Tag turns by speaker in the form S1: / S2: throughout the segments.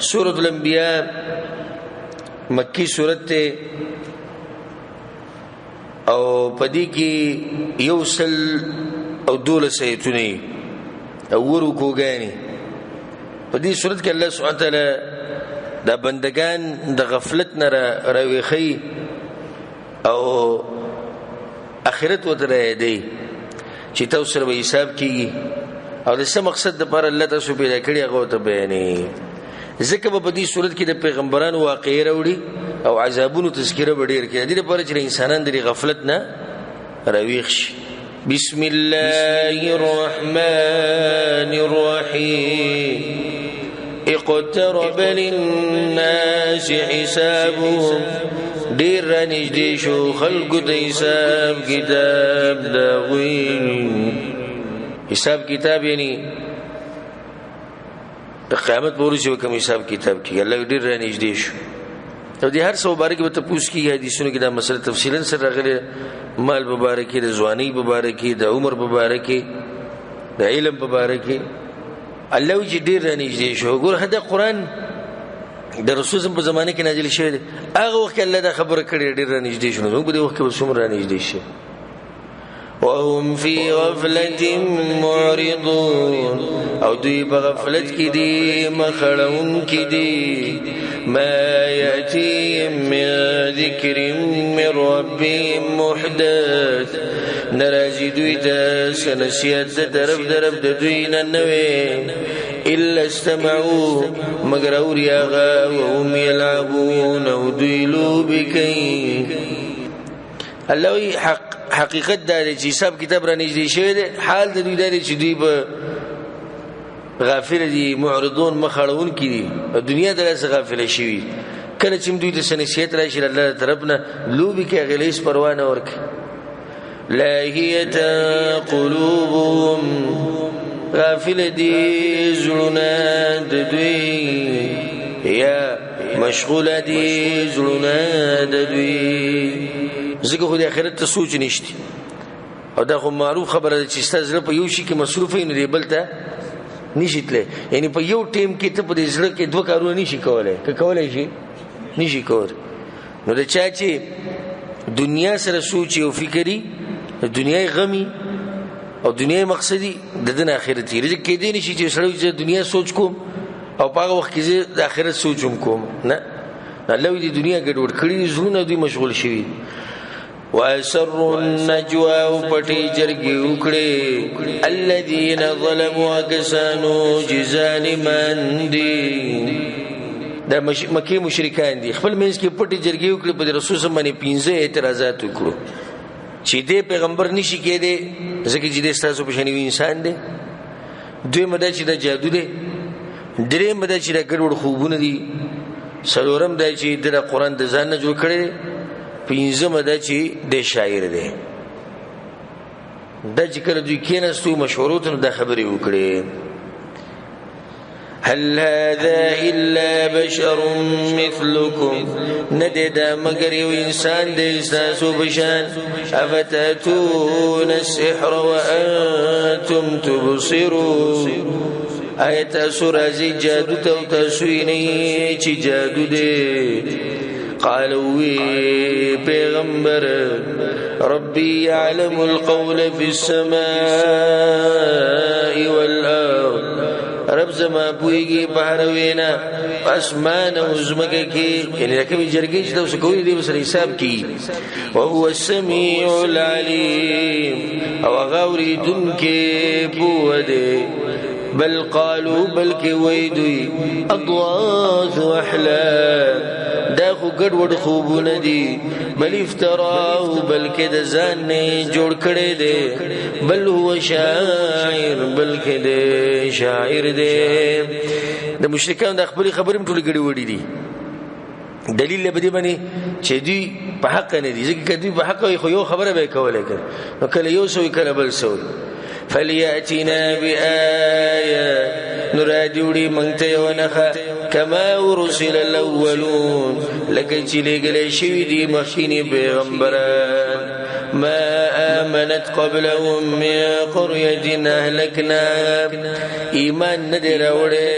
S1: سورة الانبیاء مکی سورت تے او پدی کی یوسل او دول سیتونی او ورو کوگانی پدی سورت کی اللہ سبحانه وتعالی دا بندگان دا غفلت نرا رویخی او اخرت وتر دی چې تاسو سره حساب کیږي او د څه مقصد د پر الله تاسو پیدا کړی هغه ته بیانې ځکه په دې صورت کې د پیغمبرانو واقعي راوړي او عذابونو تذکره وړي کې د دې لپاره چې انسانان د غفلت نه راويخ شي. بسم الله الرحمن الرحيم اقترب للناس حسابهم ډیر نږدې شو خلقو ته حساب کتاب دا غوي حساب کتاب یعنی قیامت پورې شو کوم حساب کتاب کی الله ډیر نږدې شو او دې هر څو مبارک به تاسو کی حدیثونو کې دا مسله تفصیلا سره راغلي مال مبارکي د ځواني مبارکي د عمر مبارکي د علم مبارکي الله چې ډیر نږدې شو ګور هدا قران د رسول په زمانه کې نازل شوی هغه وخت الله دا خبره کړې ډیر نږدې شو نو په دې وخت کې څومره نږدې شي. وهم في غفلة معرضون او دوی بغفلت کی دی مخړون کی دی ما يأتيهم من ذكر من ربهم محدث نراجي دوی ته سنسیت طرف درب دوی نه نوې الا استمعوا مگر اورياغا وهم يلعبون او دوی لوبکای الله حقیقت دا چې حساب کتاب را نږدې شوی دی حال د دوی دا چې دوی به غافل دي معرضون مخړون کړي دنیا دغه غافل شي کله چې دوی د سنسیت راشي الله طرفنا لوبي کې غلیس پروا نه ورک لاهیه قلوبهم غافل دي زړونه د دوی یا مشغوله دي زړونه د دوی زګه خو د آخرت ته سوچ نشتی او دا خو معروف خبره ده چې ستاسو په یو شي کې مصروف نه دی بل ته نشیتله یعنی په یو ټیم کې ته په دې ځل کې دوه کارونه نشي کولای که کولای شي نشي کول نو د چا چې دنیا سره سوچ او فکری دنیاي غمي او دنیاي مقصدی د دن آخرت یې کې دې نشي چې سره دنیا سوچ کوم او په هغه وخت کې د آخرت سوچ کوم نه الله دې دنیا ګډوډ کړی زړونه دوی مشغول شي واسروا النجوى وپټي جرګي وکړي الذين ظلموا كسانوا جزال من دي دا مکی مشرکان دي خپل منځ کې پټي جرګي وکړي په رسول الله باندې 15 اعتراضات وکړو چې دې پیغمبر نشي کېده ځکه چې دې ستاسو په شنو انسان دي دوی مده چې د جادو دي درې مده چې د ګډوډ خوبونه دي سلورم دا چې د قرآن د ځان نه جوړ کړي پینځم دا چې د شاعر دی د ذکر دوی کېناستو مشورو د خبرې وکړي هل هذا الا بشر مثلكم ندد مگر یو انسان د تاسو بشان افتاتون السحر وانتم تبصرون آیت سورازی جادو تو تسوینی چی جادو دے قالوا پیغمبر ربی یعلم القول فی السماء والارض رب زما پویگی بحروینا اسمان و زمکه کی یعنی رکمی جرگی چی تاوسا کوئی دی بسر حساب کی وهو السمیع العلیم او غوری دن کے پوده بل قالوا بلکی ویدوی اضواث احلام دا خو ګډ وډ خوبونه دي بل افتراو بلکې د ځان نه جوړ کړي دي بل هو شاعر بلکې د شاعر دي د مشرکان د خپل خبرې ټول ګډ وډي دي دلیل به دې باندې چې دوی په حق نه دي ځکه دوی په حق خو یو خبره به کولای کړي نو کله یو سوي کله بل سوي فلياتنا بآية نرادوڑی منگتا ونخا کما ورسل الاولون لکه چې لګلې شوی دي مخکینی پیغمبران ما آمنت قبلهم من قرية أهلكناها ایمان ندی راوړې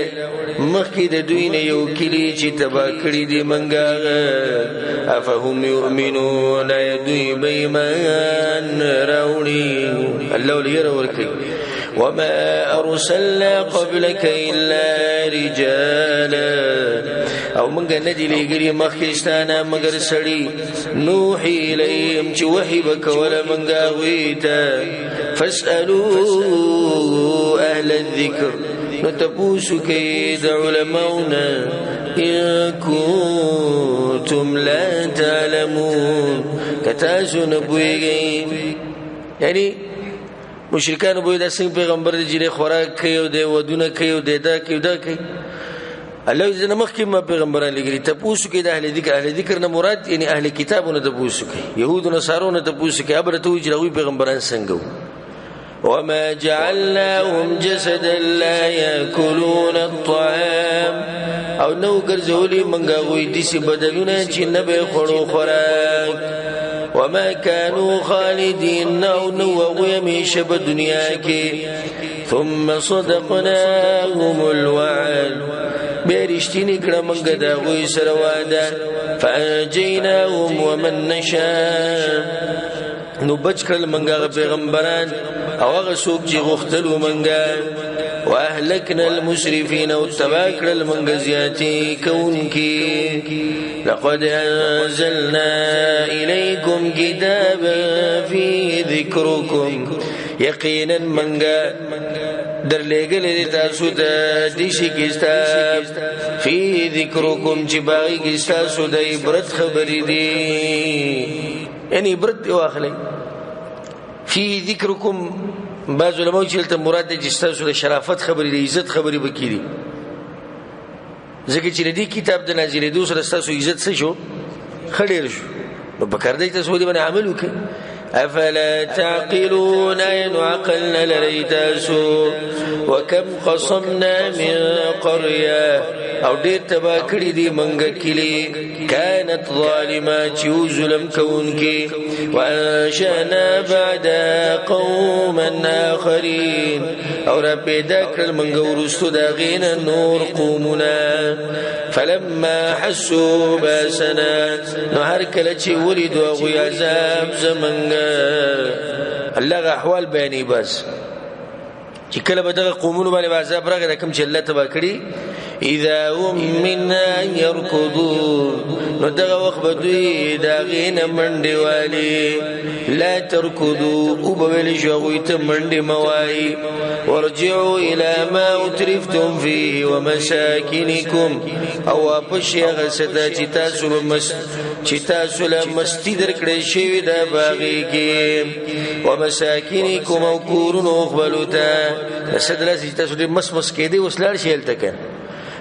S1: مخکې د دوی نه یو کلی چې تبا کړي دي منګه افهم یؤمنون دوی به ایمان راوړي الله ولې راوړي وما أرسلنا قبلك إلا رجالا او منګه ندی لګري مخکستانه مگر سړی نوحي الیهم چې وحی وکول منګه ویته فاسالوا اهل الذکر نتبوسو کې د علماؤنا ان کنتم لا تعلمون کتاسو نبویږي یعنی مشرکان بوی دا څنګه پیغمبر دی چې خوراک کوي او د ودونه کوي او د دا کوي الله دې مخکې ما پیغمبران لګري ته پوښتنه کوي د اهل ذکر نه مراد یعنی اهل کتابونه ته پوښتنه کوي يهود او نصارو ته پوښتنه کوي ابره ته وجروي پیغمبران څنګه وما جعلناهم جسدا لا ياكلون الطعام او نو ګرځولي منګه وې دي چې بدلونه چې نه به خورو خوراک وما كانوا خالدين نو ويمشي بالدنيا كي ثم صدقناهم الوعد بیرشتینی کړه منګه دا وې سره واده فانجیناهم ومن نشاء نو بچ کړل منګه پیغمبران او هغه څوک چې غختلو منګه واهلكنا المسرفين وتباكر المنجزياتي كونكي لقد أنزلنا إليكم كتابا في ذكركم يقينا منجا در لګل تاسو ته دیشي کتاب فی ذکرکم چې باغی کتاسو د عبرت خبرې دي یعنی عبرت واخلئ فی ذکرکم بعض علماء چې ته مراد د تاسو د شرافت خبرې د عزت خبرې وکړي ځکه چې دې کتاب د نازلېدو سره تاسو عزت څه شو خړیر شو نو په کار دی تاسو دې باندې عمل وکړئ أفلا تعقلون أن عقلنا لريتاسو وكم قصمنا من قرية أو دير تباكري دي منغا كلي كانت ظالمة چو ظلم كونكي وأنشأنا بعد قوما آخرين أو ربي ذاكر المنغا ورستو داغين النور قومنا فلما حسوا باسنا نهار كلتي ولدوا أغوي عذاب زمنغا الله احوال بیانې بس چې کله به دغه قومونو باندې عذاب راغی د کوم چې الله تبا کړی اذا هم منا يركضون نو دغه وخت به دوی دا غینه منډي والی لا تركضوا او به ویل شو ته منډي موای ورجعوا الى ما اترفتم فيه ومساكنكم او واپس هغه ستاسو چې تاسو له مستی درکړې شوی د باغی کې ومساكنكم او کورونو خپلوته سدل چې تاسو دې مسمس کېدی وسلار شیل تک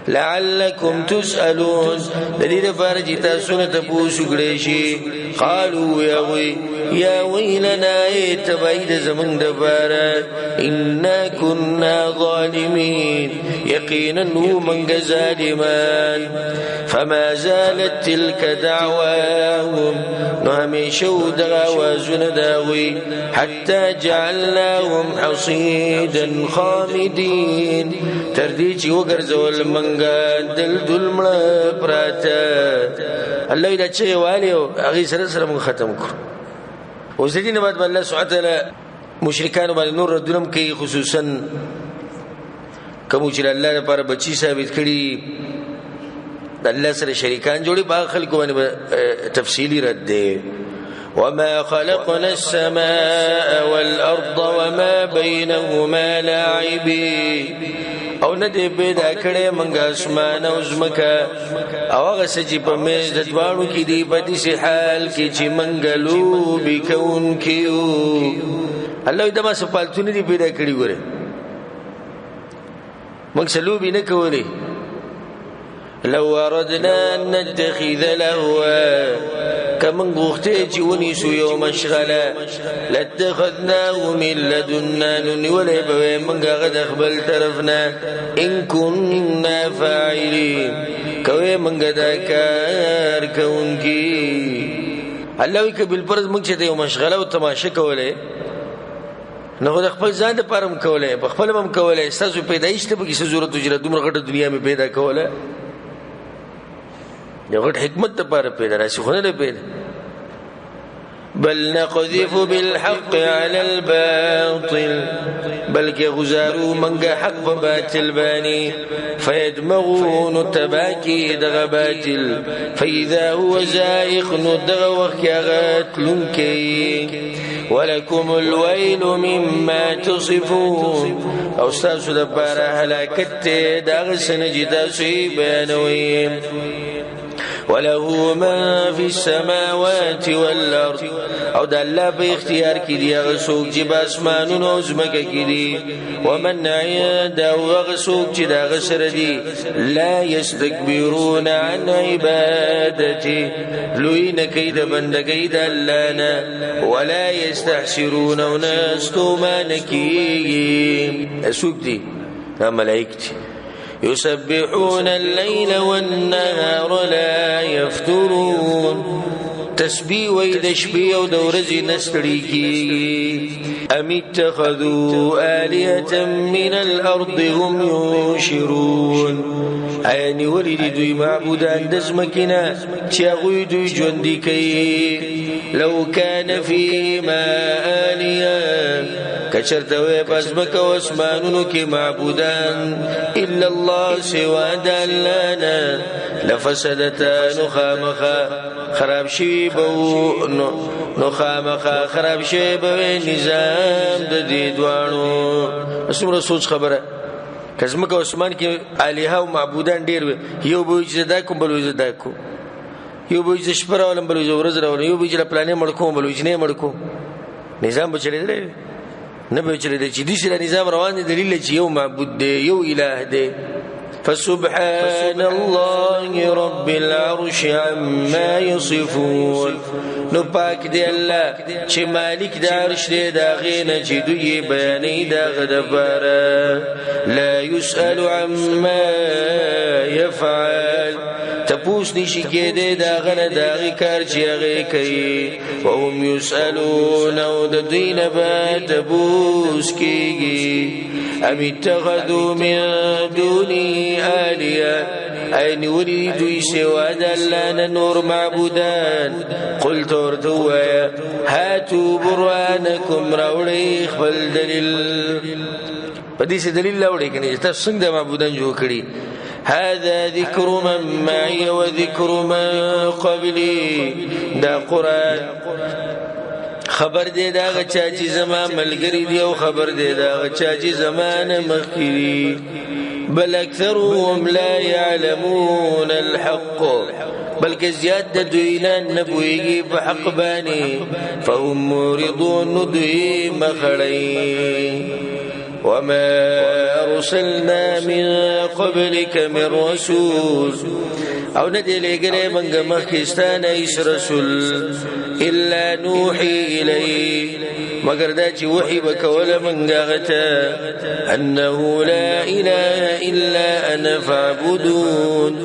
S1: لعلكم تسألون دلیل فارجی تاسو نه تاسو کړئ شي قالوا يا ويلنا تبعید زمن دبار إنا كنا ظالمين يقينا من ظالمان فما زالت تلك دعواهم نهمشوا دغوازن داوي حتى جعلناهم حصيدا خامدين ترديج وغرزول منغا دل مړه پراته الله دا چې واليو هغه سره موږ ختم کړو اوس دې نه بعد الله سبحانه وتعالى مشرکان باندې نور ردونم کوي خصوصا کوم چې الله لپاره بچی ثابت کړي د الله سره شریکان جوړي باغ خلکو باندې تفصیلی رد دی وما خلقنا السماء والارض وما بينهما لاعبين او نه دې پیدا کړې منګه اسمان او زمکه او هغه چې په مې د دوانو کې دی په دې حال کې چې منګلو بكون کیو الله دې ما سپالتونه دې پیدا کړی ګوره موږ سلوبي نه کولې لو اردنا ان نتخذ لهوا كمن غختي جوني سو يوم مشغله لاتخذناه من لدنا ولا بوي من غد خبل طرفنا ان كنا فاعلين کوي من غدا کار کوونکی الله وی کبل پرز موږ چې یو مشغله او تماشه کوله نو د خپل ځان د پرم کوله په خپل هم کوله تاسو پیدایش ته به څه ضرورت وجره دومره غټه دنیا می پیدا کوله یو غټ حکمت ته پاره پیدا راشي خو نه پیدا بل نقذف بالحق على الباطل بلکه غزارو منګه حق په باطل باندې فيدمغون تباكي دغ باطل فاذا هو زائق ندغ وخيغت لنكي ولكم الويل مما تصفون او استاسو دباره هلاکت دغ سنجدا سي بيانوي وله ما في السماوات والارض او د الله په اختیار کې دی هغه څوک چې په اسمانونو او ځمکه کې دی ومن عند او هغه څوک چې دا سره دی لا يستكبرون عن عبادته لوی نه کوي د بندګۍ د الله نه ولا يستحسرون ونستومان کیږي څوک دی ملائکه يسبحون الليل والنهار لا يفترون تسبیح وی د شپې او د ورځې نستړي کیږي ام اتخذوا آلهة من الارض هم ينشرون ایانی ولی دوی معبودان د ځمکې چې هغوی دوی ژوندي کوي لو كان فيهما آلهة کچرته پس مکه او اسمانونو کې معبودان الا الله سوا د الله نه لفسدتا نخامخا خراب شي بو نخامخا خراب شي بو نظام د دې دوانو اسمره سوچ خبره کزمکه عثمان کې الها او معبودان ډیر یو به زدا کوم بل زدا کو یو به شپره ولم بل ورځ راول یو به پلانې مړکو بل وجنه مړکو نظام بچلې دی نه به چلې چې دې سره نظام روان دي دلیل چې یو معبود دی یو الہ دی فسبحان الله رب العرش عما يصفون نو پاک دی الله چې مالک د عرش دی دا غینه چې دوی بیانې دا غدبره لا يسأل عما يفعل تپوس نشي کېده دا غنه دا کار چې هغه کوي وهم يسألون او د دین به تپوس کېږي ام اتخذوا من دوني آلهة أين ولدوا سوى دلنا نور معبودان قلت ورتوا هاتوا برهانكم راوړي خپل دلیل پدې دلیل راوړي کني تاسو څنګه معبودان جوړ کړی هذا ذكر من معي وذكر من قبلي دا قرآن خبر دے دا غچا چې زما ملګری دی او خبر دے دا غچا چې زمانه مخکری بل اکثرهم لا يعلمون الحق بلکې زیات د دوی نه پوهیږي په حق باندې فهم معرضون دوی مخړی وما ارسلنا من قبلك من رسول او ندی لګره منګه مخکستانه ایس رسول الا نوحي الی مگر دا چې وحی وکول منګه غته انه لا اله الا انا فاعبدون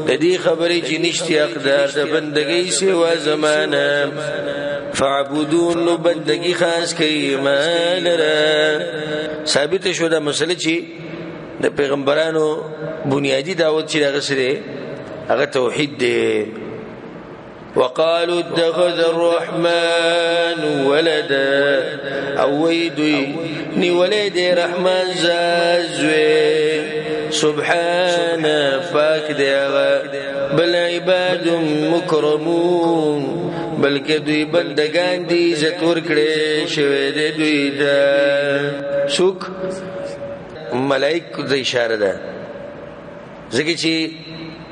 S1: د دې خبرې چې نشته اقدار د بندګۍ سوا زمانه فاعبدون نو بندګي خاص کوي مالره ثابت شو دا مسله چې د پیغمبرانو بنیادی دعوت چې هغه سره هغه توحید دی وقالوا اتخذ الرحمن ولدا او ويدوي ني ولد رحمن زازوي سبحان پاک دی بل عباد مکرمون بلکې دوی بندگان دي عزت ورکړي شوی دی دوی دا څوک ملائکه د اشاره ده ځکه چې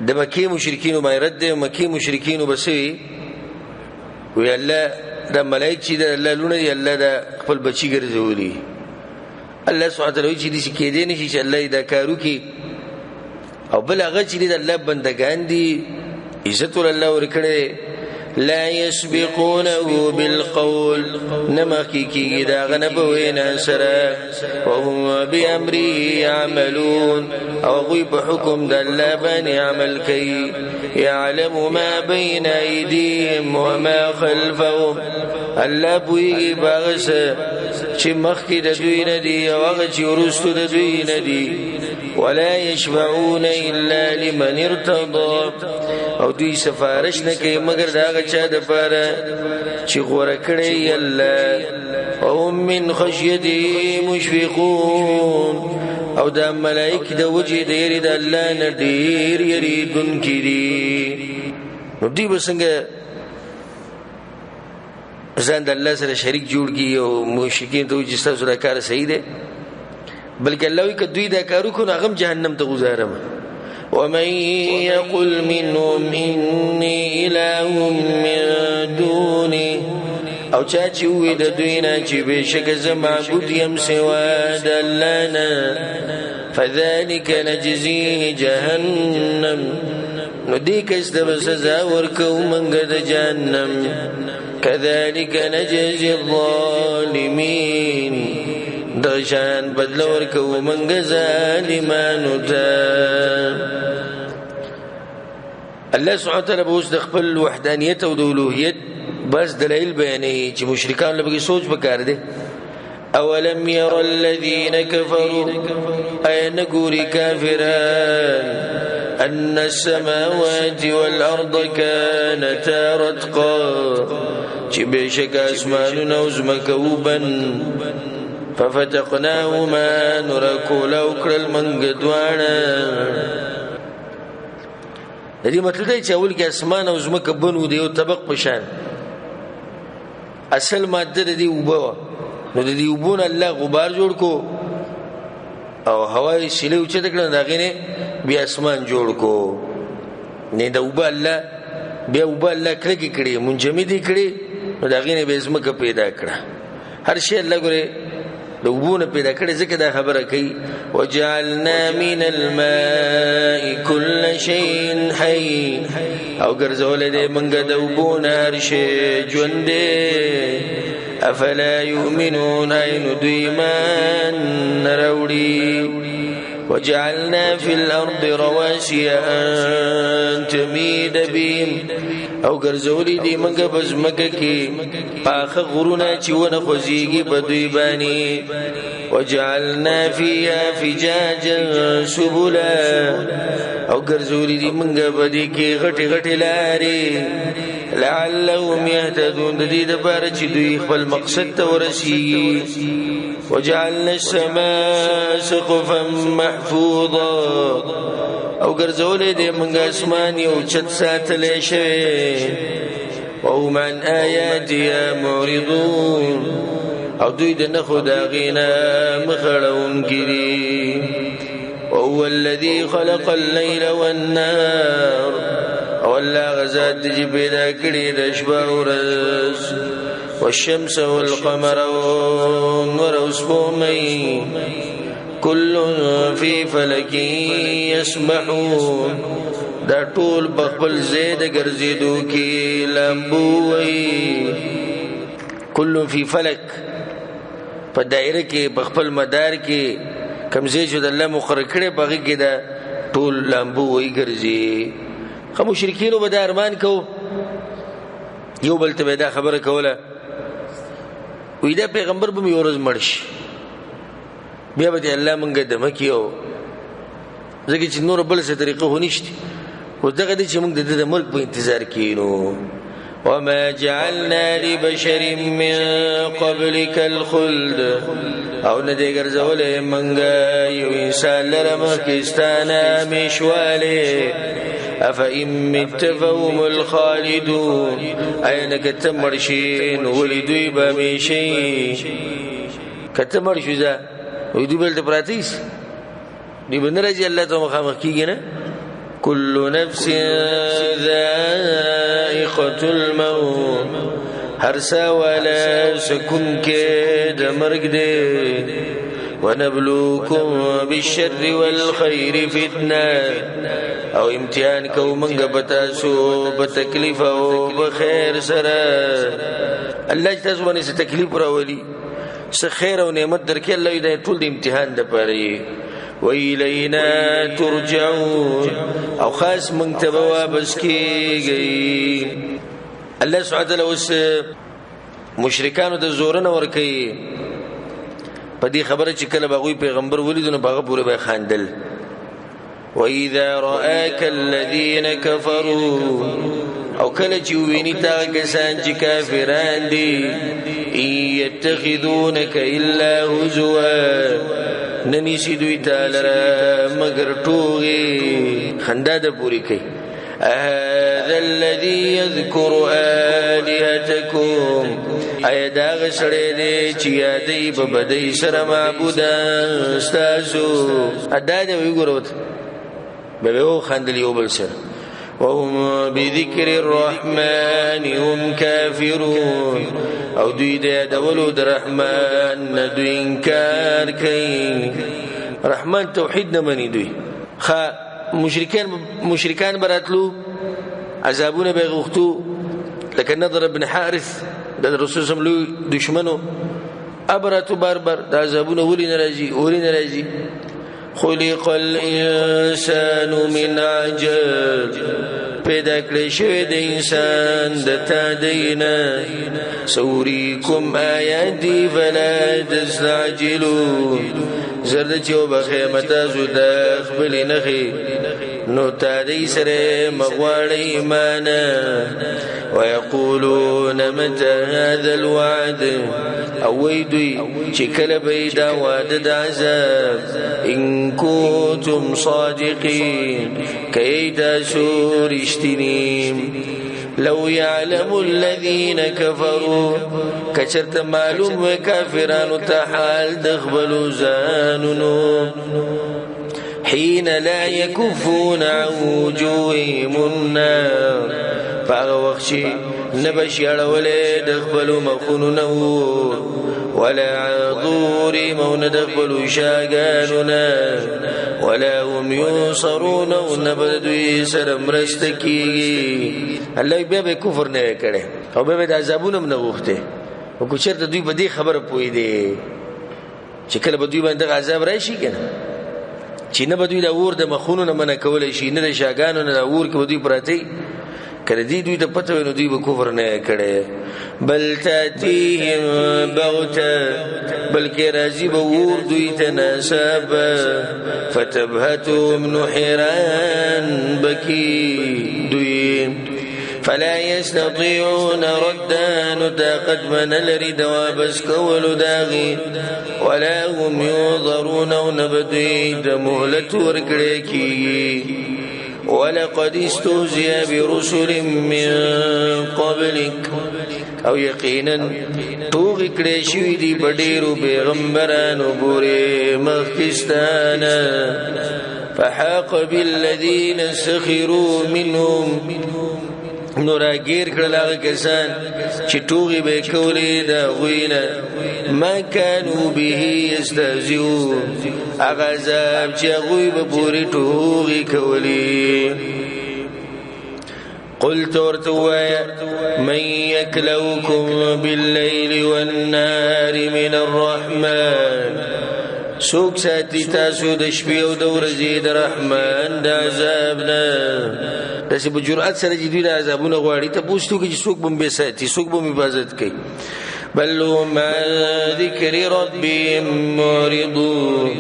S1: د مکی مشرکین ما رد مکی مشرکین وبسوي وی الله د ملائکه چې د الله لونه دی الله د خپل بچی ګرځولي الله سبحانه وتعالى چې دې کې دې نشي چې الله دا کارو کې او بل هغه چې د الله بندگان دي عزت ول الله ورکړي لا يسبقونه بالقول نمخي كي دا غنبوين سرا وهم بأمره يعملون او غيب حكم دلابان يعمل كي يعلم ما بين ايديهم وما خلفهم الله بوي باغس چې مخکې د دوی نه دي او هغه چې وروستو د دوی نه دي ولا يشفعون الا لمن ارتضى او دوی سفارش نه کوي مگر دا هغه چا دپاره چې غوره کړی الله وهم من خشيته مشفقون او دا ملائک د وجه د یری د الله نه ډیر یریدونکي دي نو دوی به څنګه ځان د الله سره شریک جوړ کی او مشرکین ته چې تاسو دا کار صحیح دی بلکې الله وی که دوی دا کار وکړو هغه جهنم ته گزارم ومن يقل منهم اني اله من دونه او چا چې وی د دوی نه چې بشک زه معبود یم سوا د الله نه فذلك نجزيه جهنم نو دې کس د سزا ورکو منګه د جهنم كذلك نجزي الظالمين دغشان بدل ورکو منګه ظالمانو ته الله سبحانه وتعالى بوس د خپل وحدانیت او د اولوهیت بس دلایل بیانې چې مشرکان لږه سوچ وکړ دي اولم ير الذين كفروا اين غوري كافران ان السماوات والارض كانتا رتقا چې بشک اسمانونه او ځمکه وبن ففتقناهما نرکو لو کرل منگ دوانا دې مطلب دی چې اول کې اسمان او ځمکه بنو دی او طبق پشان اصل ماده د دې وبو نو د دې وبون الله غبار جوړ کو او هواي سیلو چې دکړه داغې نه بیا اسمان جوړ کو نه د وب الله بیا وب الله کړی کړی منجمدي کړی نو داغې نه به ځمکه پیدا کړه هر شی الله ګره دوبونه پیدا کړي ځکه دا خبره کوي وجعلنا من الماء كل شيء حي او ګرځول دې منګه دوبونه هر شی ژوند افلا يؤمنون اين دویمان نروړي وجعلنا في الارض رواسي ان تميد بهم او ګرځولې دې منګه بزمکه کې پاخه غرونه چې ونه خوځيږي بدوي باني وجعلنا فيها فجاجا سبلا او ګرځولې دې منګه بدې کې غټي غټي لاري لعلهم يهتدون دې د بار چې دوی خپل مقصد ته ورسي وجعلنا السماء سقفا محفوظا او ګرځولې دې منګه اسمان یو چت ساتلې شوی او من آیاتها معرضون او دوی د نخو داغینا مخړون کړي او الذي خلق الليل والنهار او الله غزاد دې پیدا کړی د شپه او ورځ والشمس والقمر والنور والسماء كل في فلك يسبحون دا ټول بخبل زید ګرځیدو کې لامبوي كل في فلك په دایره کې بخبل مدار کې کمزې جو د الله مقرر کړي بغي کې دا ټول لامبوي ګرځي خو مشرکینو به د ارمان کو یو بل ته دا خبره کوله وې دا پیغمبر به یورز مرش بیا به الله مونږ د مکیو ځکه چې نور بل څه طریقه هونیشته او دغه دې چې مونږ د ملک په انتظار کینو وما جعلنا لبشر من قبلك الخلد او نه دې ګرځولې مونږ یو انسان لره مکستانه مشواله افئن مت فهم الخالدون اين كتمرشين ولدوا بمشي كتمرشوا ويدو بل تبراتيس دي بنرجي الله تو مخامخ کیږي نه كل نفس ذائقة الموت هر سا ولا سكون کې د مرګ دې ونبلوكم بالشر والخير فتنة او امتحان کو منګ بتاسو بتکلیف او بخیر سره الله تاسو باندې تکلیف راولي څه خیر او نعمت درکې الله دې ټول د امتحان د پاره وإلينا ترجعون او خاص منتبه واپس کیږي الله سبحانه وتعالى اوس مشرکانو د زورن ور کوي په دې خبره چې کله باغوي پیغمبر ولیدونه باغه پوره به خاندل وإذا رآك الذين كفروا او کله چې ویني تا کسان چې کافران دي يتخذونك الا هزوا ننیسی دوی تعالی مگر ټوغي خندا د پوری کوي هذا الذي يذكر آلهتكم اي دا غسړې دې چې یادې په بدی سره معبودان استاسو ادا دې وګوروت به و خندل یو بل سره وهم بذكر الرحمن هم كافرون او دوی دې د ولود الرحمن دوی انکار کوي رحمان توحید نه مني دوی مشرکان براتلو عذابونه به غوښتو لکه نضر بن حارث د رسول صلی الله علیه وسلم دشمنو ابراتو بربر د عذابونه ولین راځي خلق الانسان من عجل پیدا کړی شوی د انسان د تادینا سوریکم آیاتی فلا تستعجلون زرد چو بخیمتا زودا خبلی نخی نو تادی سره مغوار ایمانا ويقولون متى هذا الوعد اویدوی چکل بیدا وعد عذاب ان كنتم صادقين كيدا سور اشتنيم لو يعلم الذين كفروا كشرت معلوم كافران تحال دخبلوا زاننو حين لا يكفون عن وجوههم النار فاغوخشي نبشي اړولې دخبلوا مخونو ولا عذور مون دخبلوا شاگاننا ولا هم ينصرون ونبدوی سرم رستکی الله به کفر نه کړي او به د عذابونو نه غوښته او کو چیرته دوی به دې خبره پوي دي چې کله به دوی باندې عذاب راشي کنه چې نه به دوی د اور د مخونو نه منع کول شي نه د شاګانو نه د اور کې به دوی پراته کړه دوی ته پته ونه دوی به کفر نه کړي بل تاتيهم بغته بلکې راځي به ور دوی ته نسب فتبهتهم نحران بكي دوی فلا يستطيعون ردا طاقت من الرد وابس كول داغي ولا هم ينظرون ونبدوي دمهلت ورکړي ولقد استهزئ برسل من قبلك او یقینا توغ کړي شوی دی بډیرو پیغمبرانو پورې مخکستانه فحاق بالذين سخروا منهم نوراگیر کړه کسان چې ټوغي به کولې دا غوینه ما كانوا به يستهزئون اغذاب چې غوي به پوری ټوغي کولې قلت ورتوا من يكلوكم بالليل والنهار من الرحمن سوک ساتی تاسو د شپې او د ورځې د رحمان د عذاب نه داسې په جرأت سره چې دوی د عذابونه غواړي ته پوښتنه کوي چې څوک به مې ساتي څوک به مې حفاظت کوي بل هم ذکر ربهم معرضون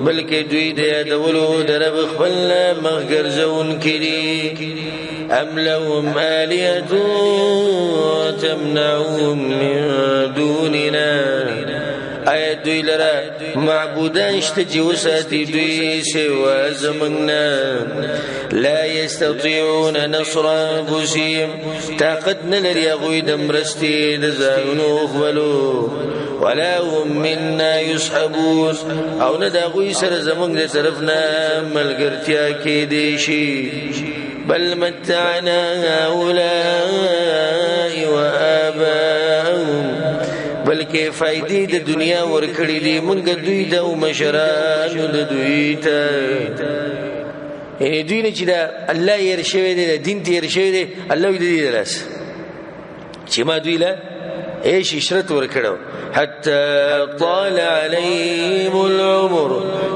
S1: بلکې دوی د یادولو د رب خپل مخ ګرځون کړي ام لهم آلهة تمنعهم من دوننا آیا دوی لرا معبودان شته چې وساتي دوی سوا زمنګنا لا يستطيعون نصر انفسهم طاقت نلري هغوی د مرستې د ځانونو خپلو ولا هم منا يسحبون او نه د هغوی سره زمونږ د طرف نه ملګرتیا کېدی شي بل متعنا هؤلاء وآباءهم بلکې فائدې د دنیا ورکړې دي مونږ دوی ته او مشرانو د دوی ته یعنی دوی نه چې دا الله یې رشوي دي دین ته یې رشوي دي الله دې دلاس چې ما دوی له ايش اشرت ورکړو حتى طال عليهم العمر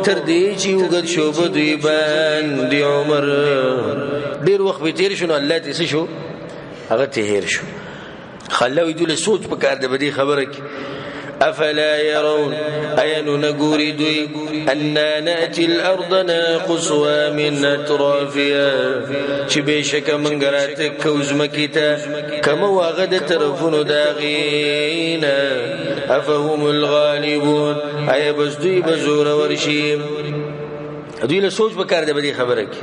S1: تردي چې وګد شو بدوی باندې عمر ډیر وخت به تیر شنو الله دې شو هغه تیر شو خلوی دوی له سوچ پکار د بدی خبره کې افلا يرون اين نغوري دوی ان ناتي الارض نقصها من اطرافها چې بشک منګرات کوزمکیته کما واغد طرفونو داغینا افهم الغالبون اي بس دوی بزور ورشي دوی له سوچ پکار د بدی خبره کې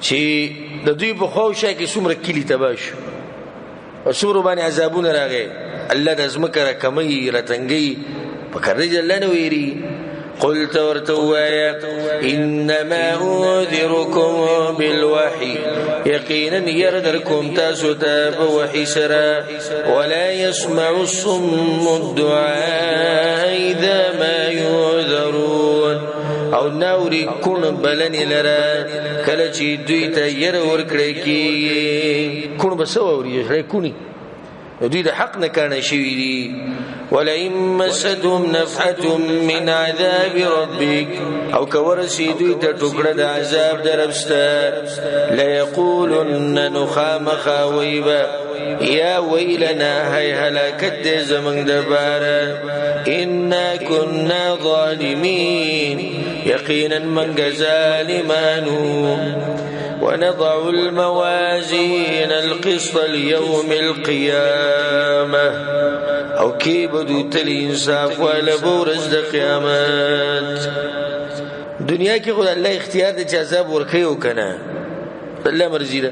S1: چې د دوی په خوښه کې څومره کلی تباش او څومره باندې عذابونه راغی الله د ازمکه کمی رتنګي پکړې الله نو ویری قلت ورتوایا انما انذركم بالوحي يقينا يردركم تاسو ته بوحي سرا ولا يسمع الصم الدعاء اذا ما ينذرون او ناوري کون بلن لرا کله چې دوی ته ير ورکړي کی کون بسوري شي کونی دوی د حق نه کانه شوی دي ولئن مسدهم نفحه من عذاب ربك او کورسی دوی ته ټوکړه د عذاب دربسته لا يقولن نخام خويبا يا ويلنا هي هلاكت زمن دبار إنا كنا ظالمين يقينا من ظالمانو ونضع الموازين القسط ليوم القيامة او كيبدو تلي انصاف ولا بورز د قیامت دنیا کې خدای الله اختیار د عذاب ورکيو کنه الله مرزي ده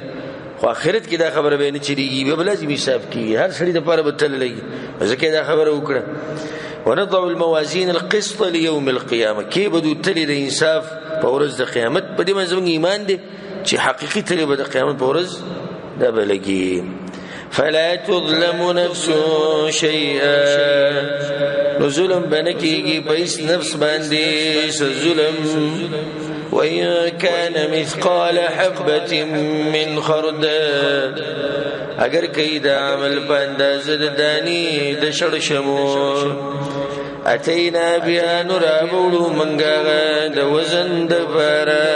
S1: خو اخرت کې دا خبره به نه چریږي به لازم حساب کی هر سړي د پاره بتل لګي ځکه دا خبره وکړه ونضع الموازين القسط ليوم القيامه كيبدو تلي د انصاف په ورځ د قیامت په دې منځ ایمان دي چې حقيقي تلي به د قیامت په ورځ دا بلګي فلا تظلم نفس شيئا ظلم بنکیږي پیس نفس باندې ظلم وإن كان مثقال حبة من خردل اگر کئی دا عمل پانداز دانی د شړشمو اتینا بیا نرابولو منگاغا د وزن د پارا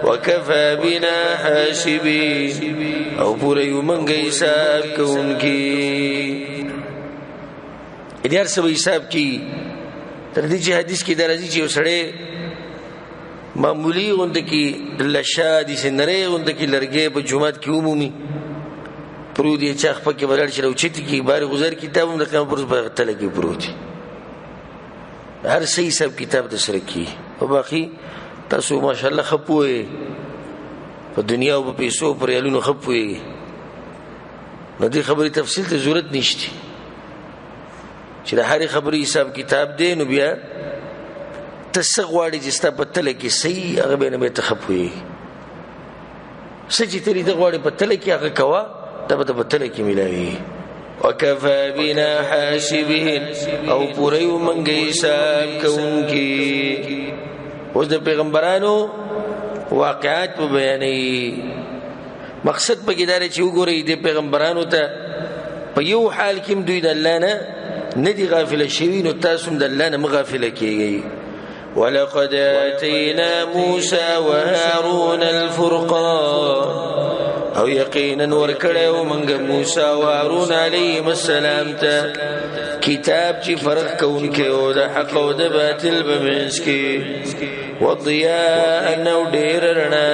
S1: وکفا بنا حاسبین او پوریو منگا حساب کونکی ادیار سب حساب کی تردی چی حدیث کی درازی چی وسڑے معمولی غند کی لشا دي سنره غند کی لرګې په جمعات کې عمومي پرو دي چاخ پکې ولر شلو چتی کی بار گزار کتابم د قیامت پر تل کې پروتي هر صحیح سب کتاب د سره کی او باقي تاسو ماشاءالله خپوي په دنیا او په پیسو پر یالونو خپوي نو دې خبرې تفصیل ته ضرورت نشته چې د هر خبرې حساب کتاب دی نو بیا تسغواړي چې ستا په تل کې صحیح هغه به نه تخپوي سچې تری د غواړي په تل کې هغه کوا دا به په تل کې ملایي وکفا بنا حاسبین او پوریو منګي حساب کوونکی اوس د پیغمبرانو واقعات په بیانې مقصد په کې دا چې وګورئ د پیغمبرانو ته په یو حال کې دوی د الله نه ندي غافل شوي نو تاسو د الله نه مغافل کیږئ ولقد آتينا موسى وهارون الفرقان او یقینا ورکړیو موږ موسی او هارون علیهم السلام ته کتاب چې فرق کوونکی او د حق او د باطل په منځ کې وضیاء نو ډیر رڼا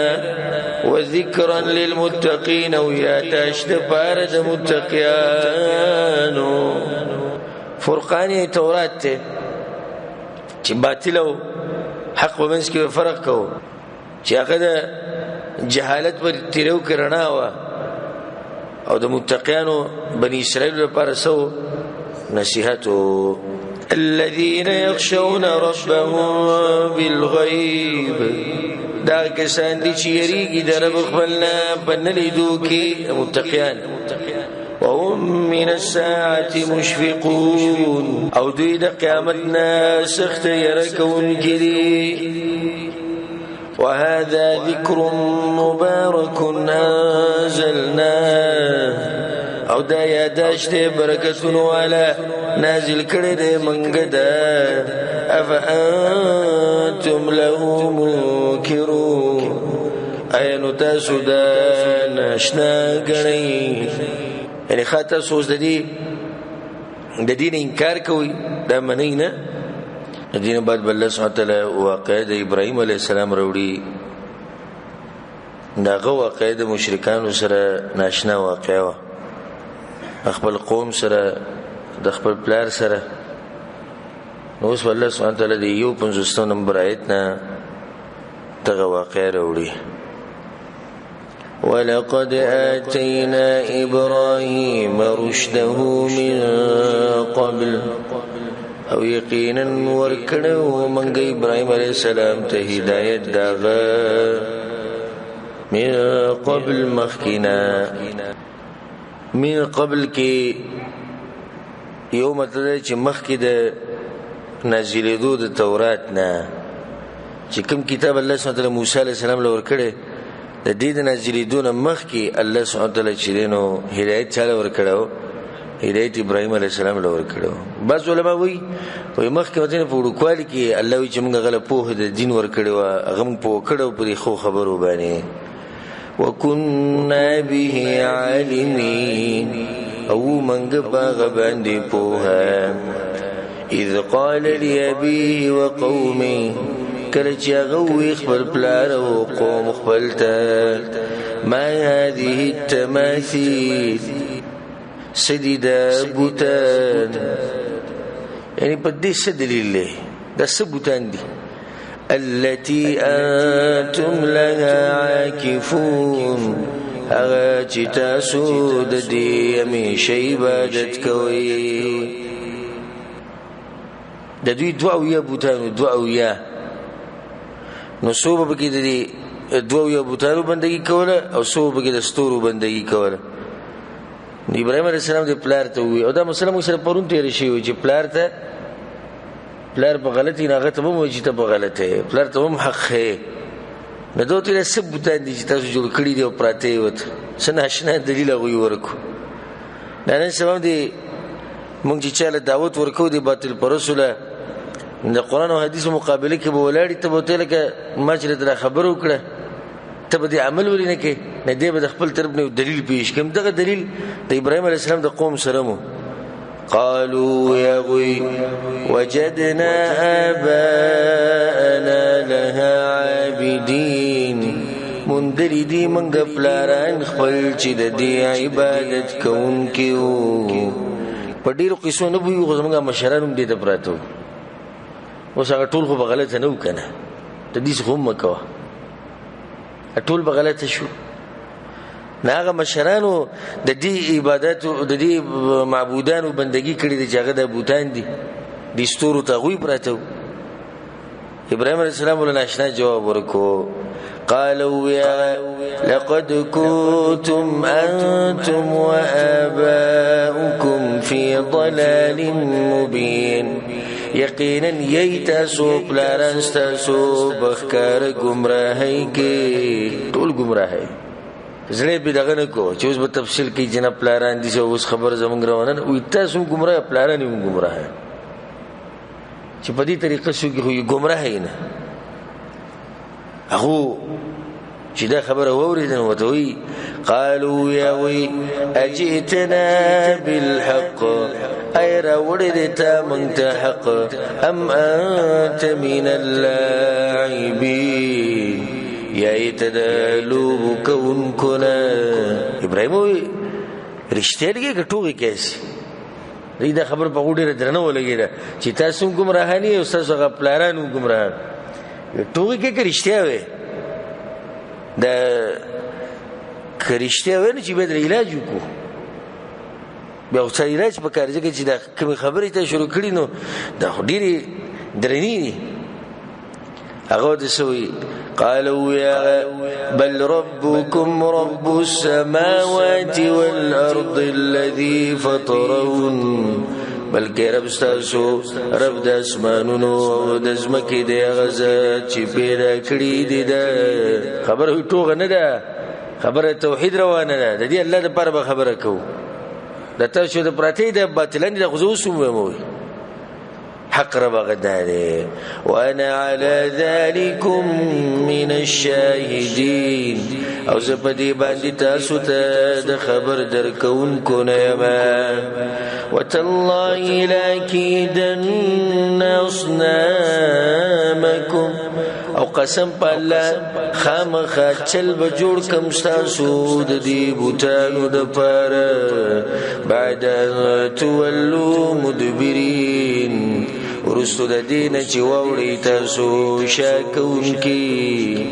S1: وذکرا للمتقین او یاتاش د پاره د متقیانو فرقان تورات ته چې باطل او حق ومنځ کې فرق کو چې هغه د جهالت پر تیرو کرنا وا او د متقینو بنی اسرائیل لپاره سو نصيحت الذين يخشون ربهم بالغيب دا کسان دي چې یریږي د رب خپلنا په نلیدو کې متقین وهم من الساعة مشفقون او دوی د قیامتنا سخت يرکون کړي. وهذا ذكر مبارك أنزلناه او دا یاداشت برکتون والا نازل کړي دې منګه دا افانتم له منکرون اینو تاسو دا ناشنا غنئ یعنی خاطر سوز د دین انکار کوي دا منئ نه دین بعد بل الله سبحانه وتعالى واقعه د ابراهيم عليه السلام وروړي داغه واقعه د مشرکانو سره ناشنا واقعه خپل قوم سره د خپل پلار سره نو اوس الله سبحانه وتعالى د یو 50 نمبر آیت نه دغه واقعه وروړي. ولقد آتينا إبراهيم رشده من قبل او یقینا ورکړو منګ ابراهيم عليه السلام ته هدایت داغه من قبل مخکنا من قبل کې یو مطلب چې مخکې د نازلېدو د تورات نه چې کوم کتاب الله سبحانه وتعالى موسی عليه السلام له ورکړي د دې د نازلېدو نه مخکې الله سبحانه وتعالى چې دینو هدایت چاله ورکړو هدایت ابراهيم عليه السلام له ورکړو. بعض علما وایي مخکې وته په وړوکوالي کې الله وی چې موږ غل په د دین ورکړو هغه موږ په کړو په خو خبرو باندې وكنا به عالمين او موږ باغ باندې په اذ قال لأبيه وقومه کله چې هغه وی خپل پلار او قوم خپل ته ما هذه التماثيل سدید بوتان یعنی په دې څه دلیل دی دا څه بوتان دي التي انتم لها عاكفون هغه چې تاسو د دې همیشه عبادت کوئ. د دوی دوه بوتانو دوه نو صوبه کې د دې دوه بوتانو بندگی کوله او صوبه کې د ستورو بندگی کوله. ابراهيم عليه السلام د پلار ته وی او دا مسله موږ سره پرون تیر شي چې پلار په غلطي نه غته مو چې ته په غلطه پلار ته هم حق ہے نه دوی له ثبوتان دي چې تاسو جوړ کړی دی او پراته وت سن آشنا دلیل غوي ورکو دا نه سبب دي موږ چې چاله دعوت ورکو دي باطل پر رسوله د قران او حدیث مقابله کې به ولاړی ته بوته لکه ما چې در خبرو کړه ته به عمل ولینه کې نه دی به خپل طرف نه دلیل پیش کوم. دغه دلیل د ابراهيم عليه السلام د قوم سره مو قالوا يا غوي وجدنا آباءنا لها عابدين مندری دی منګ پلاران خپل چې د دې عبادت کوونکو په ډیرو قصو نه وي خو زمونږ مشرانو دې ته پراته اوس هغه ټول خو بغلط نه وکنه ته دې څه هم مکوه ټول بغلط شو ناغه مشرانو د دې عبادت او د دې معبودانو بندگی کړي دي چې هغه د بوتان دي د ستورو ته غوي پراته. ابراهيم عليه السلام ولنا آشنا جواب ورکو قالوا يا لقد كنتم أنتم وآباؤكم في ضلال مبين یقینا ییتاسو پلارانستاسو بخکار گمراهی کې ټول گمراهی زړه به دغه نه کو چې اوس په تفصیل کې جناب پلاران دي اوس خبر زمونږ روانه او تاسو گمراه پلاران یې گمراه چې په دې طریقه شو کې گمراهی نه هغه چې دا خبره ووریدل وته وی قالوا يا وي اجئتنا بالحق اي راوړې ته مونږ ته حق ام انت من اللاعبين یا ایتدالو کون کنا ابراهیم وی رشتہ دی کټوږي کیسه دا خبر په وړه درنه ولګیدا چې تاسو گمراهانی او تاسو غپلارانو گمراه ټوږي کې رشتہ وي دا کرشته ونه چې به علاج وکړو بیا څه علاج په کار ځکه چې دا کوم خبرې ته شروع کړي نو دا ډېری درنی هغه د سوي قالوا يا بل ربكم رب السماوات والأرض الذي فطرهن بلکې رب ستاسو رب د اسمانونو او د ځمکې دی هغه ذات چې پیدا کړي دي. دا خبره ټوغه نه ده، خبره توحید روانه ده. د دې الله د پر به خبره کوو. د تاسو د پراتې د باطلان د غزو سموي حق رب غداره. وانا على ذلكم من الشاهدين او زپدی باندې تاسو ته د خبر درکونکو نه یم. وتالله لاكيدن اصنامكم او قسم په الله خامخا چل به جوړ کم تاسو د دې بوتانو د پاره بعد تولوا مدبرين ورستو د دینه چې ووري تاسو شاکون کی.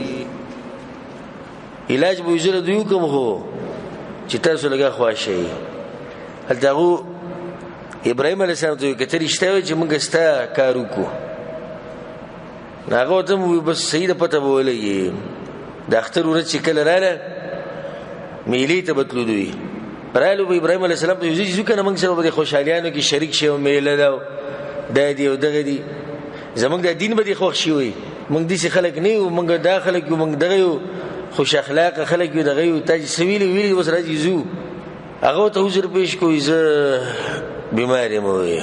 S1: علاج به وزره دیو کوم هو چې تاسو لګه خواشي. هلته ابراهيم عليه السلام ته کتر اشته چې موږ ستا کار وکړو. هغه ته مو بس صحیح پته بولې د اختر ورځ چې کله رااله میلې ته بتلو دوی پرالو به ابراهيم عليه السلام ته یوځي کنه موږ سره به خوشحالیانو کې شریک شو میله دا د دې او دغه دي زمونږ د دین به خوښ شي وي. موږ دې خلک نه یو، موږ داخله کې موږ دغه یو خوش اخلاق خلک یو دغه یو تاج سویل ویل وس راځي زو. هغه ته حضور پیش کوی زه بیماری مو وي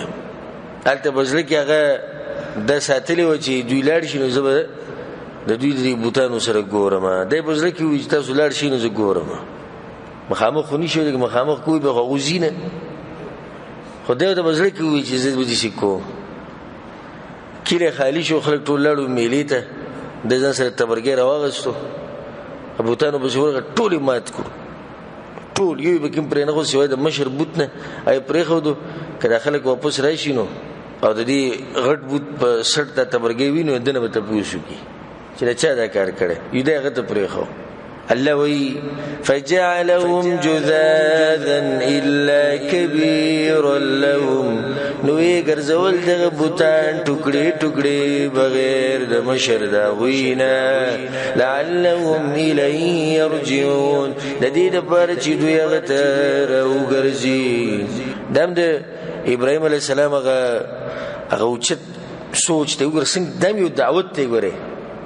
S1: البته بزله کې هغه د ساتلې و چې دوی لاړ شي نو زه د دوی د بوتانو سره ګورم. د بزله کې وي تاسو لاړ شي نو زه ګورم. مخامخ خونی شو د مخامخ کوی به غوزینه خدای ته بزله کې وي چې زه به دې سکو کله خالی شو خلک ټول لاړو میلې ته د ځان سره تبرګې راوغستو ابوتانو په شوړه ټول مات کړ. ټول یو به کوم پرې نه خو سوی د مشر بوت نه آی پرې خو دو کله خلک واپس راشي نو او د دې غټ بوت په سټ ته تبرګې وینو دنه به تاسو کی چې چا دا کار کړي یو دغه ته پرې خو الله وی فجعلهم جذاذا الا كبيرا لهم نو یې ګرځول دغه بوتان ټوکړي ټوکړي بغیر د مشر دا وینا لعلهم الیه یرجعون د دې لپاره چې دوی هغه ته راوګرځي. دم د ابراهيم عليه السلام هغه اوچت سوچ ته وګرځي دم یو دعوت ته ګوره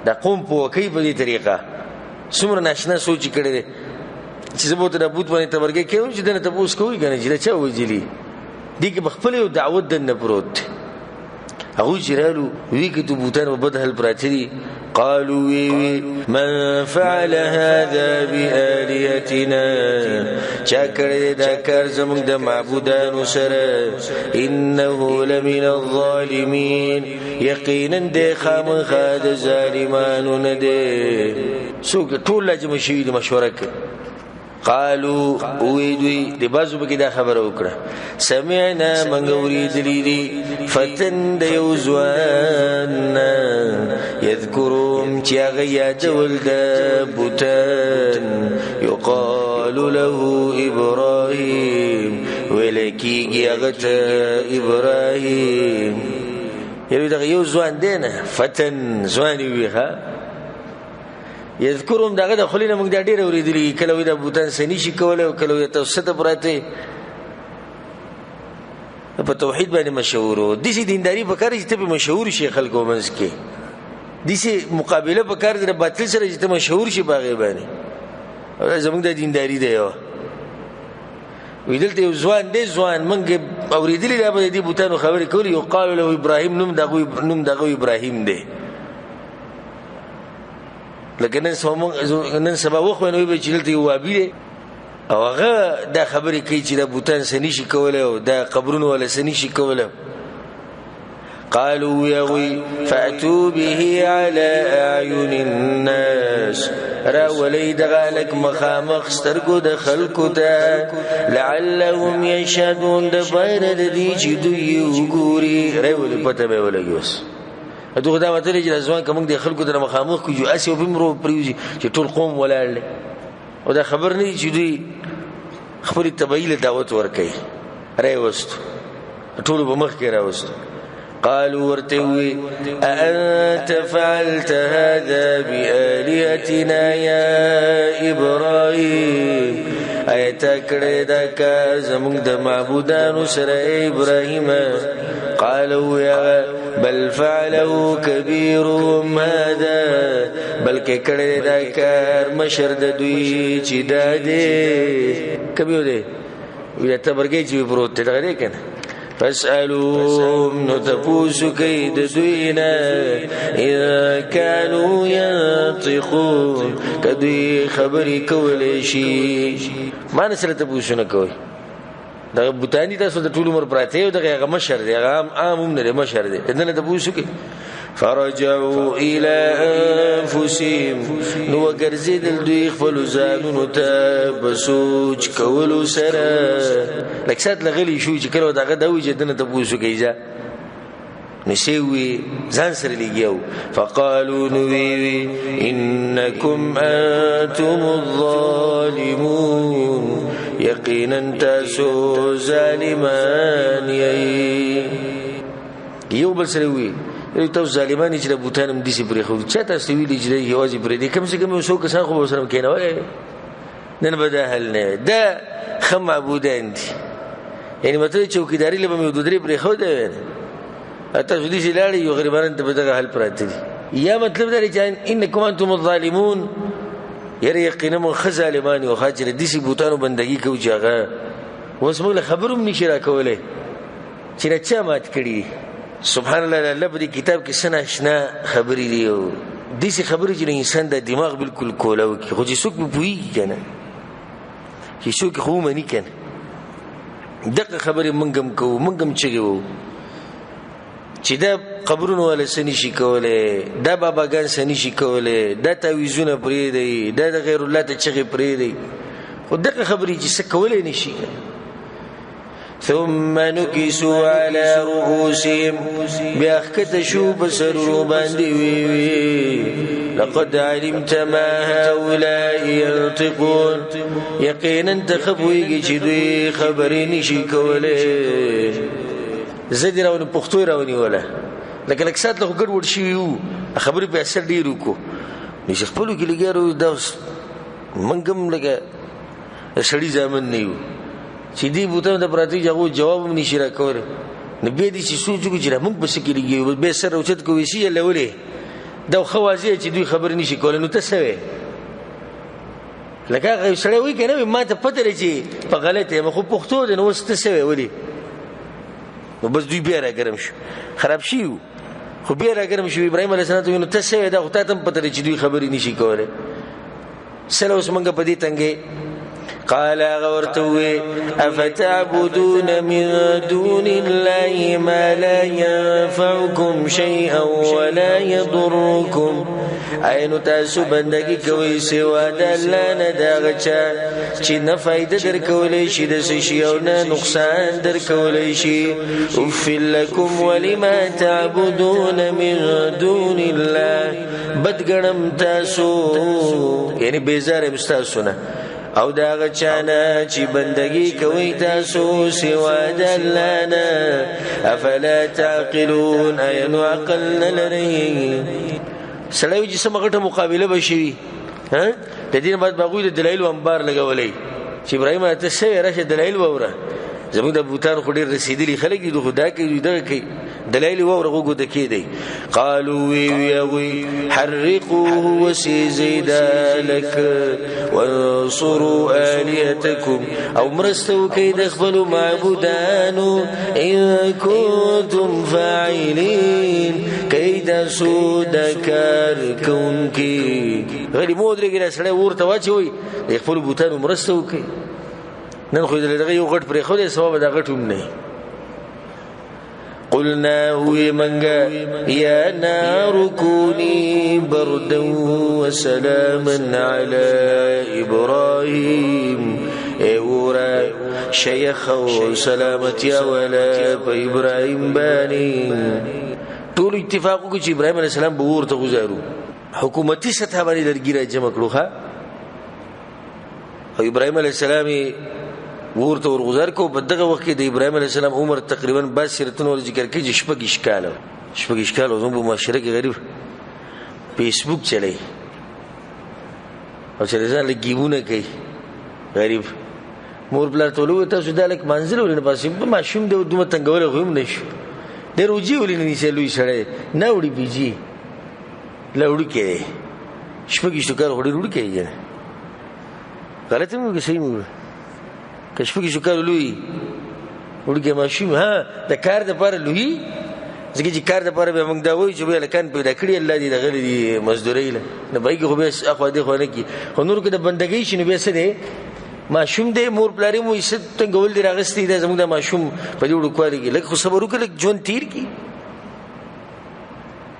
S1: د قوم په وکي په دې طریقه څومره ناشنا سوچ کړي دي چې زبوت د بوت باندې تبرګه کوي چې دنه تاسو کوی کنه چې چا وځلی دي کې بخپل یو دعوت دنه پروت هغه جرالو وی کې تو بوتان وبدل پراتري قالوا من فعل هذا بآلهتنا شاكر دا کار زمون د معبودانو سره انه لمن الظالمين یقینا د خامخا د ظالمانو نه دي. څوک ټول لجم شي د مشوره کوي. قالوا ويدوي د بازو بګی دا خبره وکړه سمعنا من اوریدلی دي فتن د یوزوان یذکرهم چې هغه یادول د بوتان یقال له ابراهیم ولکیږي هغه ابراهیم یوه دغه یو ځوان دی نه فتن ځوان وي ها یذکرهم دغه د خلینا موږ د ډیر اوریدلی کله وي د بوتان سنی شي کوله او کله تاسو ته پراته په توحید باندې مشهور دي سي دینداری په کار چې ته مشهور شي خلکو منځ کې دي سي مقابله په کار د باطل سره چې ته مشهور شي باغې باندې او زموږ د دینداری دی ویدلته یو ځوان دی ځوان موږ اوریدلی دا به دي بوتانو خبرې کوي یو قال له ابراهیم نوم دغه ابراهیم دی لکه نن سبا وخت نو به چلته یو وابي دی او هغه دا خبرې کوي چې د بوتان سنی شي کوله او دا قبرونو ولا سنی شي کوله. قالوا يغوي فأتوا به على أعين الناس را ولید غالک مخامخ سترګو د خلکو ته لعلهم يشهدون د بیر د دې چې دوی وګوري راول پته به ولګوس دغه دا وته چې ځوان کوم د خلکو ته مخامخ کوي اسی او بمرو پریوزي چې ټول قوم ولاړل او دا خبر نه چې دوی خپل تبعیل دعوت ورکړي راوست ټول په مخ کې راوست قالوا ورتوي أأنت فعلت هذا بآلهتنا يا إبراهيم آيتا کړه دا کار زموږ د معبودانو سره ابراهیم قالوا يا بل فعلوا كبيرهم هذا بلکې کړه دا کار مشر د دوی چې دا دې کبير دې وی ته برګې چې پروت ته غړې کنه فاسألوهم نتفوس كيد دوينا إذا كانوا ينطقون كدوي خبري كوليشي ما نسل تفوسنا كوي دا بوتاني تاسو د ټول عمر پراته یو دغه مشر دی عام نه مشر دی دنه تفوسو کې فرجعوا الى انفسهم نو ګرځید دوی خپل ځانونو ته بسوچ کولو سره لکسات لغلی شو چې کله دغه دوی جدنه تفوسو کیږي نسوي ځان سره لګیو فقالوا نوي انكم انتم الظالمون یقینا تاسو ظالمان یو بل سره وی تاسو ظالمان چې د بوتانم دي سي پرې خو چا تاسو ویلي چې یوازې پرې دي کم څه کم وسو کسان خو سره کینوي نن بده حل نه ده خم معبودان دي یعنی مته چوکیداری لبه مې د درې پرې خو ده تاسو دې لاړې یو غریبان ته بدغه حل پراته دي یا مطلب دا چې انکم انتم الظالمون یره یقینا من خظالمان او خاجر دي سي بوتانو بندگی کو جاغه وسمه خبروم نشي را کوله چې رچا مات کړی سبحان الله الله په کتاب کې سنا آشنا خبرې دی د دې خبرې چې انسان د دماغ بالکل کولاو کې خو چې څوک په پوي کنه چې څوک خو منی کنه دغه خبرې منګم چګو چې دا قبرونو ولا سني شي کوله دا باباګان سني شي کوله دا تعويذونه پرې دی دا د غیر الله ته چغې پرې دی خو دغه خبرې چې څه کولای نشي ثم نكسوا على رؤوسهم بأخكت شو بسروا باندي لقد علمت ما هؤلاء ينطقون يقينا تخبوي جدوي خبرين شي کوله زدي راوني پختو راوني ولا لکه لکسات له ګډ وډ شي یو خبرې په اثر ډیرو کو نشي خپلو کې لګیارو دا منګم لګه سړی ځامن نه یو چې دی بوتانو د پراتی جواب هم نشي را کول نو به دي چې سوچو چې موږ بس کې لګي به سره اوچت کوي شي لولې دا خوازي چې دوی خبر نشي کول نو تسوي لکه سړی وای کنه ما ته پته لري چې په غلطه مخ پختو د نو واستسوي ولي نو بس دوی بیا راګرم شو خراب شي خو بیا راګرم شو ابراهيم عليه السلام نو تسوي دا خدای ته پته لري چې دوی خبري نشي کوله سره اوس موږ په دې تنګي قال غورتوي أفتعبدون من دون الله ما لا ينفعكم شيئا ولا يضركم اينو تاسو بندگی کوي سوا د الله نه داغچا چې نه فائدہ درکولې شي د شي او نه نقصان درکولې شي اف لكم ولما تعبدون من دون الله بدګنم تاسو یعنی بیزار مستاسونه او دا غچانا چې بندگی کوي تاسو سوا د الله نه افلا تعقلون اينو عقل لري سړی چې سمغه مقابله بشي ها د دې بعد باغوي د دلایل انبار لګولې چې ابراهيم ته سه راشه دلایل وره زموږ د بوتان خډیر رسیدلی خلک دي خدا کې دغه کې دلایل وره غوګو د کې دی قالوا وي حرقوه وسيزيد لك وانصروا آلهتكم او مرستو کې د خپل معبودانو ان كنتم فاعلين کیدا سودکار کونکی غلی مودرګ سره ورته واچوي د خپل بوتانو مرستو کې نن خو دغه یو غټ پرې خو دې ثواب د غټوم نه قلنا هو منغا يا نار كوني بردا وسلاما على ابراهيم اورا شيخ وسلامتي ولا ابراهيم باني ټول اتفاق کو چې ابراهيم عليه السلام به ورته گزارو حکومتي سطح باندې درګیره جمع کړو ها او ابراهيم عليه السلام ورته ورغزار کو په دغه وخت کې د ابراهیم علیه السلام عمر تقریبا با سیرتونو ذکر کې شپږ اشکال او زموږ په معاشره کې غریب فیسبوک چلای او چې ځان لګیونه کوي غریب مور بلار ټولو ته سودا لک منزل ولنه پاسې ماشوم د دومره تنګول غویم نشو د روجي ولنه نشي لوي سره نه وړي بيجي لوړي کې شپږ اشکال وړي کې غلطه مو کې صحیح مو کشفګي شکر لوی ورګه ماشوم ها د کار د پر لوی ځکه چې کار د پر به موږ دا وایو چې به لکان پیدا کړی الله دې دغه دې مزدوري نه بایګه خو به اخو دې خو نه کی خو نور کې د بندګۍ شنو به څه دی ماشوم دې مور پلاری مو یې ست غول دې راغستې دا زموږ د ماشوم په دې وړو کوالي کې لکه خو صبر وکړه جون تیر کی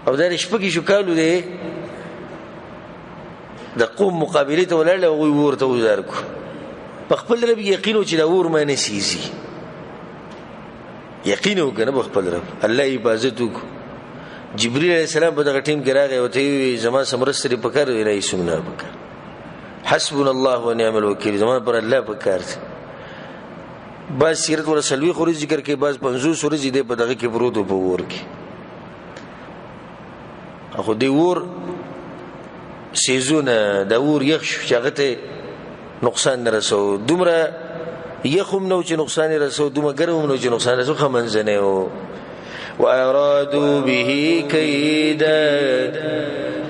S1: او دا شپږ شکر لوی د قوم مقابله ته ولاړ او ورته وزار کو خپل رب یقینو چې دا ور مې نسیزي یقینو کنه خپل رب الله عبادت وک جبرئیل علیہ السلام په دغه ټیم کې راغی او ته زما سمرستري پکار ویلای سمنا پکار حسبنا الله ونعم الوکیل زما پر الله پکار باز سیرت ور سلوی خوري ذکر کې باز 50 سورې دې په دغه کې برودو په ور کې اخو دی ور سیزونه دا ور یخ شغته نقصان رسو دومره یخم نو چې نقصان رسو دومره ګرم نو چې نقصان رسو خمنځنه او وارادو به کیدا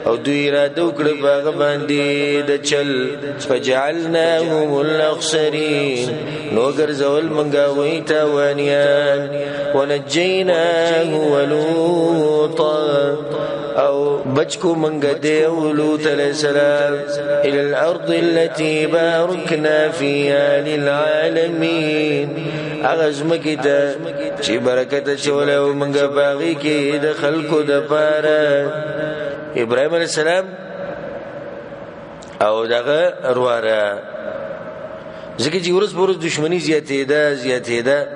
S1: او دوی را دوکړه باغ باندې د چل فجعلناهم الاخسرين نو ګرځول منګه وای تا وانیان ونجيناه ولوطا او بچکو منگا دیو لوط علیہ السلام الى الارض التي باركنا فيها للعالمين اغزمکی تا چی برکت چولو منگا باغی کی د خلقو د پارا ابراهیم علیہ السلام او دغه اروارا ځکه چې ورځ په ورځ دښمنی زیاتې ده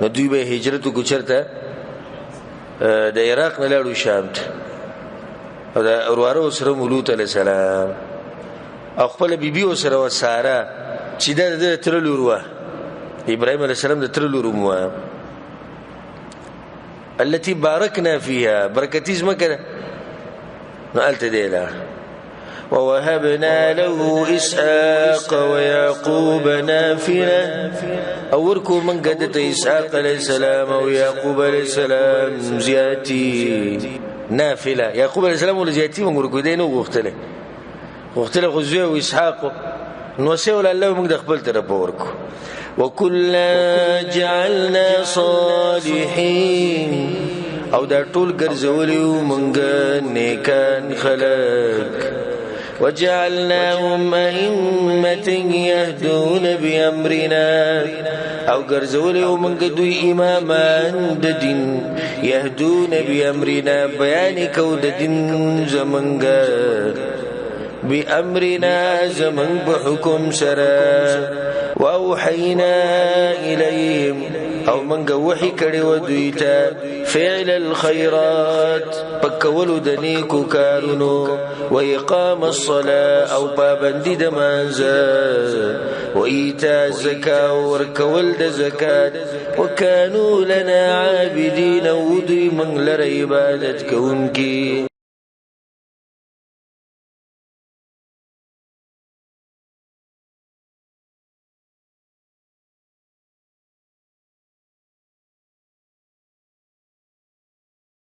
S1: نو دوی به هجرت وکړته د عراق نه لاړو شام ته او دا اروارا سره لوط علیہ السلام او خپل بیبي سره و ساره چې د تر لوروا ابراهيم عليه السلام د تر لورو التي باركنا فيها برکتیز مکه نقلت دیلا ووهبنا له اسحاق ويعقوب نافلة اوركو من قدت اسحاق عليه السلام ويعقوب عليه السلام زياتي نافلة يعقوب عليه السلام ولا زياتي موركو دینو وختله خزوه واسحاق نوسه ولا الله موږ د خپل طرف ورکو وكلا جعلنا صالحين او دا ټول ګرځولیو مونږ نیکان خلق وجعلناهم أئمة يهدون بأمرنا او ګرځولیو مونږ دوی امامان د دین يهدون بأمرنا بیان کو د دین زمونږ بأمرنا زمن بحكم سرا وأوحينا إليهم او من وحي کړي و دوی ته فعل الخيرات پکولو د نیکو کارونو و اقام الصلاه او پابندي د منځه و ایتاء الزکات ورکول د زکات وکانو لنا عابدين و دوی من لره عبادت کوونکی